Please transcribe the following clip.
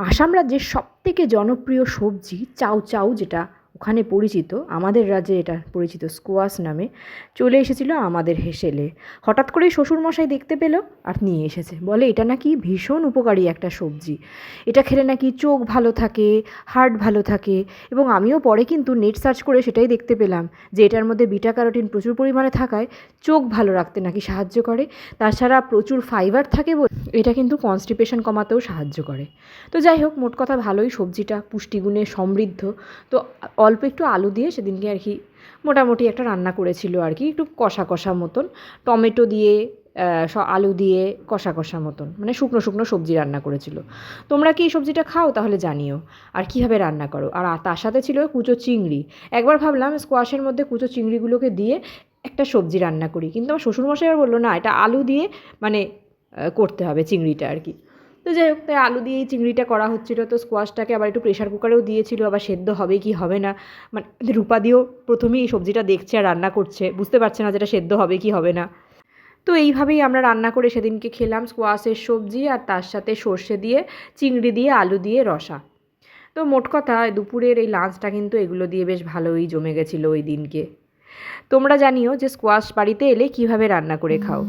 আসাম রাজ্যের সবথেকে জনপ্রিয় সবজি চাউ চাউ, যেটা ওখানে পরিচিত, আমাদের রাজ্যে এটা পরিচিত স্কোয়াশ নামে, চলে এসেছিলো আমাদের হেসেলে। হঠাৎ করেই শ্বশুরমশাই দেখতে পেল আর নিয়ে এসেছে। বলে এটা নাকি ভীষণ উপকারী একটা সবজি, এটা খেলে নাকি চোখ ভালো থাকে, হার্ট ভালো থাকে। এবং আমিও পরে কিন্তু নেট সার্চ করে সেটাই দেখতে পেলাম যে এটার মধ্যে বিটা ক্যারোটিন প্রচুর পরিমাণে থাকায় চোখ ভালো রাখতে নাকি সাহায্য করে। তাছাড়া প্রচুর ফাইবার থাকে বলে এটা কিন্তু কনস্টিপেশন কমাতেও সাহায্য করে। তো যাই হোক, মোট কথা ভালোই সবজিটা, পুষ্টিগুণে সমৃদ্ধ। তো অল্প একটু আলু দিয়ে সেদিনকে আর কি মোটামুটি একটা রান্না করেছিল আর কি, একটু কষা কষা মতন, টমেটো দিয়ে আলু দিয়ে কষা কষা মতন, মানে শুকনো শুকনো সবজি রান্না করেছিল। তোমরা কি এই সবজিটা খাও? তাহলে জানিও আর কীভাবে রান্না করো। আর তার সাথে ছিল কুচো চিংড়ি। একবার ভাবলাম স্কোয়াশের মধ্যে কুচো চিংড়িগুলোকে দিয়ে একটা সবজি রান্না করি, কিন্তু আমার শ্বশুরমশাই আবার বললো না, এটা আলু দিয়ে মানে করতে হবে চিংড়িটা আর কি। তো যাই হোক, তাই আলু দিয়েই চিংড়িটা করা হচ্ছিলো। তো স্কোয়াশটাকে আবার একটু প্রেশার কুকারেও দিয়েছিল, আবার সেদ্ধ হবে কি হবে না, মানে রূপাদিও প্রথমেই এই সবজিটা দেখছে আর রান্না করছে, বুঝতে পারছে না যেটা সেদ্ধ হবে কি হবে না। তো এইভাবেই আমরা রান্না করে সেদিনকে খেলাম স্কোয়াশের সবজি, আর তার সাথে সর্ষে দিয়ে, চিংড়ি দিয়ে, আলু দিয়ে রসা। তো মোট কথা দুপুরের এই লাঞ্চটা কিন্তু এগুলো দিয়ে বেশ ভালোই জমে গেছিলো ওই দিনকে। তোমরা জানিও যে স্কোয়াশ বাড়িতে এলে কীভাবে রান্না করে খাও।